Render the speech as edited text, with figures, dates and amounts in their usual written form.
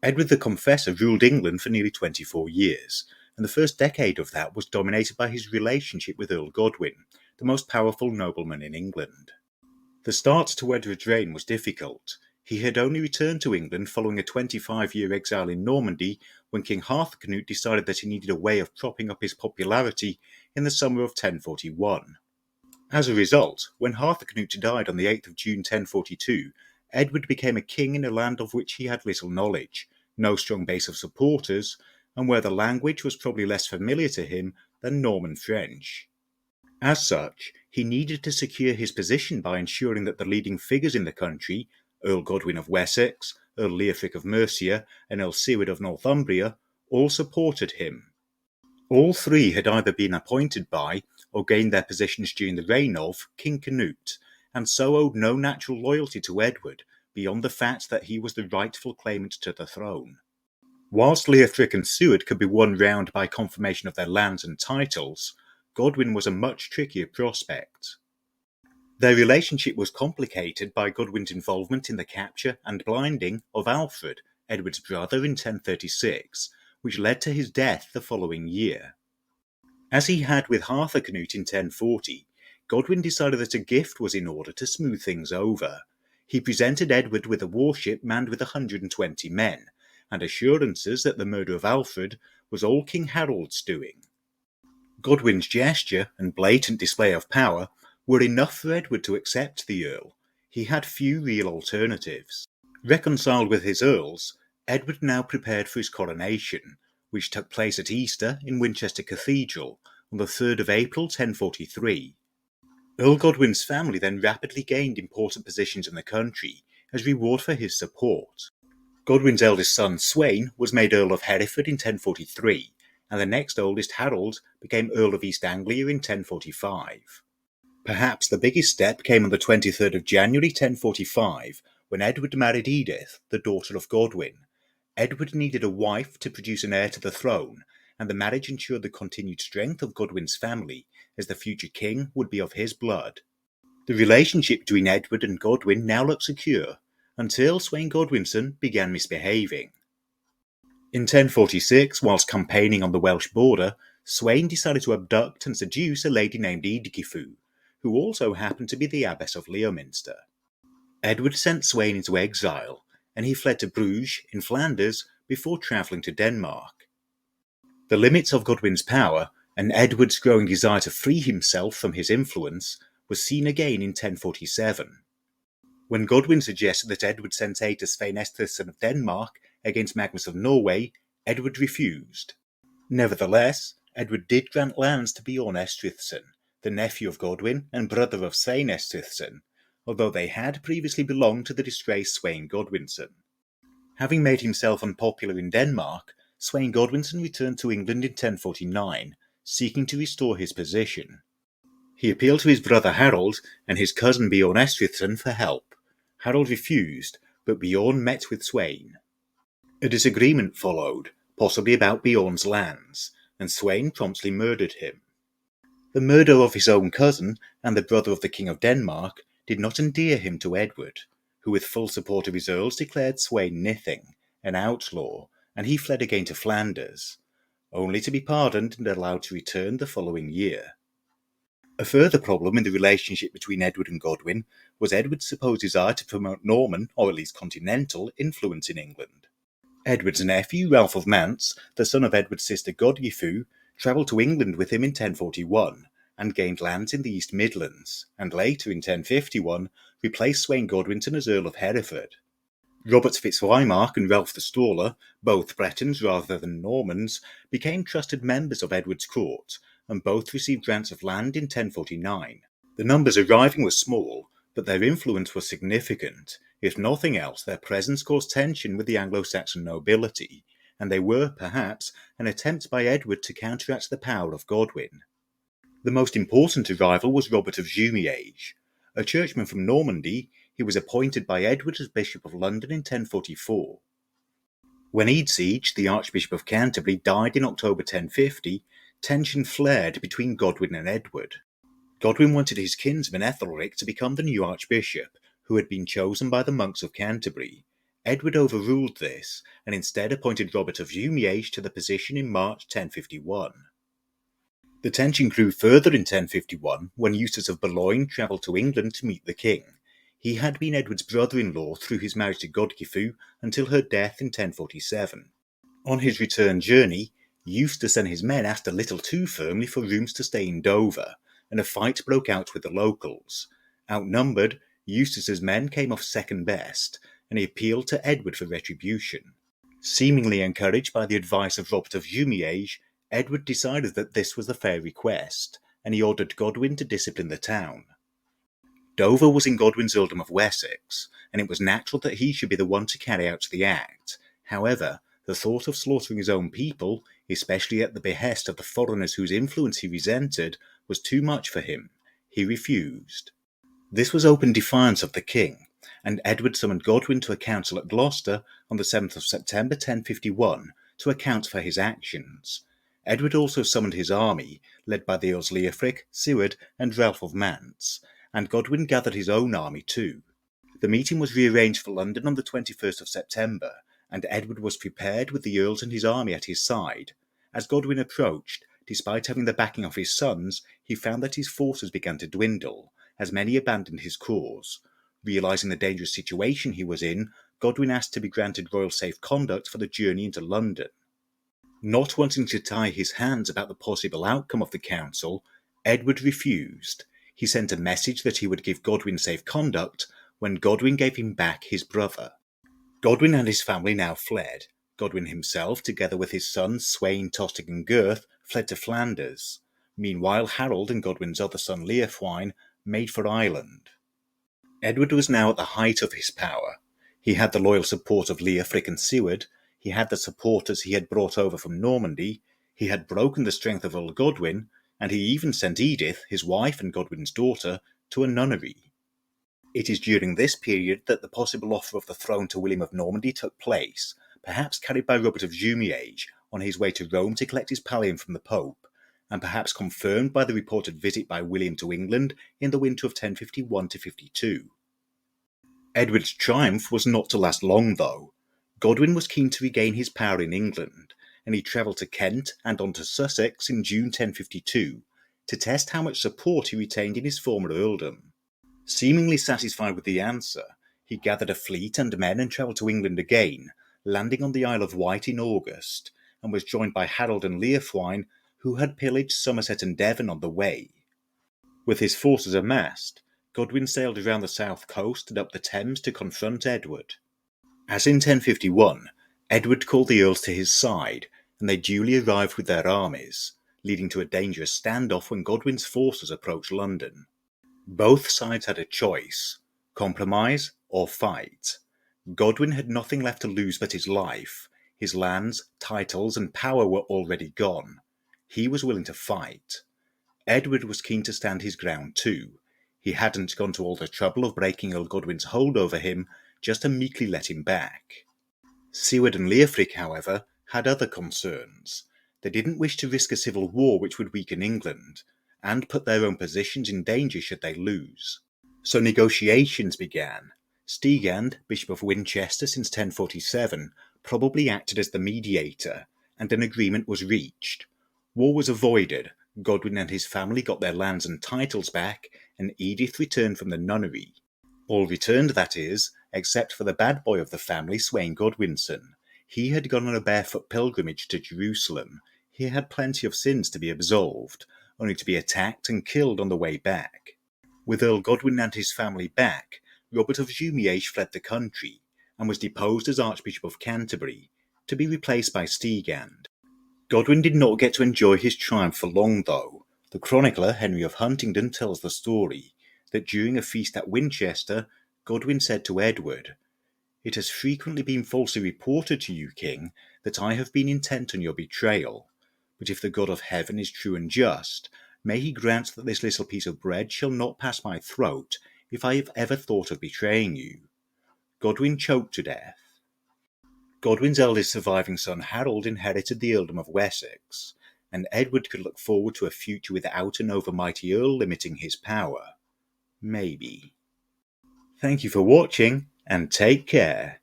Edward the Confessor ruled England for nearly 24 years, and the first decade of that was dominated by his relationship with Earl Godwin, the most powerful nobleman in England. The start to Edward's reign was difficult. He had only returned to England following a 25-year exile in Normandy when King Harthacnut decided that he needed a way of propping up his popularity in the summer of 1041. As a result, when Harthacnut died on the 8th of June 1042, Edward became a king in a land of which he had little knowledge, no strong base of supporters, and where the language was probably less familiar to him than Norman French. As such, he needed to secure his position by ensuring that the leading figures in the country, Earl Godwin of Wessex, Earl Leofric of Mercia, and Earl Siward of Northumbria, all supported him. All three had either been appointed by, or gained their positions during the reign of, King Canute, and so owed no natural loyalty to Edward, beyond the fact that he was the rightful claimant to the throne. Whilst Leofric and Siward could be won round by confirmation of their lands and titles, Godwin was a much trickier prospect. Their relationship was complicated by Godwin's involvement in the capture and blinding of Alfred, Edward's brother, in 1036, which led to his death the following year. As he had with Harthacnut in 1040, Godwin decided that a gift was in order to smooth things over. He presented Edward with a warship manned with 120 men, and assurances that the murder of Alfred was all King Harold's doing. Godwin's gesture and blatant display of power were enough for Edward to accept the Earl. He had few real alternatives. Reconciled with his earls, Edward now prepared for his coronation, which took place at Easter in Winchester Cathedral on the 3rd of April 1043. Earl Godwin's family then rapidly gained important positions in the country as reward for his support. Godwin's eldest son, Sweyn, was made Earl of Hereford in 1043, and the next oldest, Harold, became Earl of East Anglia in 1045. Perhaps the biggest step came on the 23rd of January 1045, when Edward married Edith, the daughter of Godwin. Edward needed a wife to produce an heir to the throne, and the marriage ensured the continued strength of Godwin's family, as the future king would be of his blood. The relationship between Edward and Godwin now looked secure, until Sweyn Godwinson began misbehaving. In 1046, whilst campaigning on the Welsh border, Sweyn decided to abduct and seduce a lady named Eadgifu, who also happened to be the abbess of Leominster. Edward sent Sweyn into exile, and he fled to Bruges in Flanders before travelling to Denmark. The limits of Godwin's power, and Edward's growing desire to free himself from his influence, was seen again in 1047. When Godwin suggested that Edward send aid to Svein Estrithson of Denmark against Magnus of Norway, Edward refused. Nevertheless, Edward did grant lands to Bjorn Estrithson, the nephew of Godwin and brother of Svein Estrithson, although they had previously belonged to the disgraced Sweyn Godwinson. Having made himself unpopular in Denmark, Sweyn Godwinson returned to England in 1049, seeking to restore his position. He appealed to his brother Harold and his cousin Bjorn Estrithson for help. Harold refused, but Bjorn met with Sweyn. A disagreement followed, possibly about Bjorn's lands, and Sweyn promptly murdered him. The murder of his own cousin and the brother of the King of Denmark did not endear him to Edward, who with full support of his earls declared Sweyn Nithing, an outlaw, and he fled again to Flanders, only to be pardoned and allowed to return the following year. A further problem in the relationship between Edward and Godwin was Edward's supposed desire to promote Norman, or at least continental, influence in England. Edward's nephew, Ralph of Mance, the son of Edward's sister Godgifu, travelled to England with him in 1041, and gained lands in the East Midlands, and later, in 1051, replaced Sweyn Godwinson as Earl of Hereford. Robert Fitzwymark and Ralph the Staller, both Bretons rather than Normans, became trusted members of Edward's court, and both received grants of land in 1049. The numbers arriving were small, but their influence was significant. If nothing else, their presence caused tension with the Anglo-Saxon nobility, and they were, perhaps, an attempt by Edward to counteract the power of Godwin. The most important arrival was Robert of Jumièges. A churchman from Normandy, he was appointed by Edward as Bishop of London in 1044. When Eadsiege, the Archbishop of Canterbury, died in October 1050, tension flared between Godwin and Edward. Godwin wanted his kinsman Ethelric to become the new archbishop, who had been chosen by the monks of Canterbury. Edward overruled this and instead appointed Robert of Jumièges to the position in March 1051. The tension grew further in 1051 when Eustace of Boulogne travelled to England to meet the king. He had been Edward's brother-in-law through his marriage to Godgifu until her death in 1047. On his return journey, Eustace and his men asked a little too firmly for rooms to stay in Dover, and a fight broke out with the locals. Outnumbered, Eustace's men came off second best, and he appealed to Edward for retribution. Seemingly encouraged by the advice of Robert of Jumièges, Edward decided that this was a fair request, and he ordered Godwin to discipline the town. Dover was in Godwin's Earldom of Wessex, and it was natural that he should be the one to carry out the act. However, the thought of slaughtering his own people, especially at the behest of the foreigners whose influence he resented, was too much for him. He refused. This was open defiance of the king, and Edward summoned Godwin to a council at Gloucester on the 7th of September 1051 to account for his actions. Edward also summoned his army, led by the Earls Leofric, Siward, and Ralph of Mance, and Godwin gathered his own army too. The meeting was rearranged for London on the 21st of September, and Edward was prepared with the earls and his army at his side. As Godwin approached, despite having the backing of his sons, he found that his forces began to dwindle, as many abandoned his cause. Realising the dangerous situation he was in, Godwin asked to be granted royal safe conduct for the journey into London. Not wanting to tie his hands about the possible outcome of the council, Edward refused. He sent a message that he would give Godwin safe conduct when Godwin gave him back his brother. Godwin and his family now fled. Godwin himself, together with his sons Sweyn, Tostig and Gurth, fled to Flanders. Meanwhile, Harold and Godwin's other son Leofwine made for Ireland. Edward was now at the height of his power. He had the loyal support of Leofric and Siward. He had the supporters he had brought over from Normandy. He had broken the strength of Earl Godwin, and he even sent Edith, his wife and Godwin's daughter, to a nunnery. It is during this period that the possible offer of the throne to William of Normandy took place, perhaps carried by Robert of Jumièges on his way to Rome to collect his pallium from the Pope, and perhaps confirmed by the reported visit by William to England in the winter of 1051-52. Edward's triumph was not to last long, though. Godwin was keen to regain his power in England, and he travelled to Kent and on to Sussex in June 1052 to test how much support he retained in his former earldom. Seemingly satisfied with the answer, he gathered a fleet and men and travelled to England again, landing on the Isle of Wight in August, and was joined by Harold and Leofwine, who had pillaged Somerset and Devon on the way. With his forces amassed, Godwin sailed around the south coast and up the Thames to confront Edward. As in 1051, Edward called the earls to his side, and they duly arrived with their armies, leading to a dangerous standoff when Godwin's forces approached London. Both sides had a choice: compromise or fight. Godwin had nothing left to lose but his life. His lands, titles, and power were already gone. He was willing to fight. Edward was keen to stand his ground too. He hadn't gone to all the trouble of breaking Earl Godwin's hold over him just to meekly let him back. Siward and Leofric, however, had other concerns. They didn't wish to risk a civil war which would weaken England, and put their own positions in danger should they lose. So negotiations began. Stigand, Bishop of Winchester since 1047, probably acted as the mediator, and an agreement was reached. War was avoided. Godwin and his family got their lands and titles back, and Edith returned from the nunnery. All returned, that is, except for the bad boy of the family, Sweyn Godwinson. He had gone on a barefoot pilgrimage to Jerusalem. He had plenty of sins to be absolved, only to be attacked and killed on the way back. With Earl Godwin and his family back, Robert of Jumièges fled the country, and was deposed as Archbishop of Canterbury, to be replaced by Stigand. Godwin did not get to enjoy his triumph for long, though. The chronicler, Henry of Huntingdon, tells the story that during a feast at Winchester, Godwin said to Edward, "It has frequently been falsely reported to you, King, that I have been intent on your betrayal. But if the God of heaven is true and just, may he grant that this little piece of bread shall not pass my throat if I have ever thought of betraying you." Godwin choked to death. Godwin's eldest surviving son Harold inherited the earldom of Wessex, and Edward could look forward to a future without an overmighty earl limiting his power. Maybe. Thank you for watching, and take care.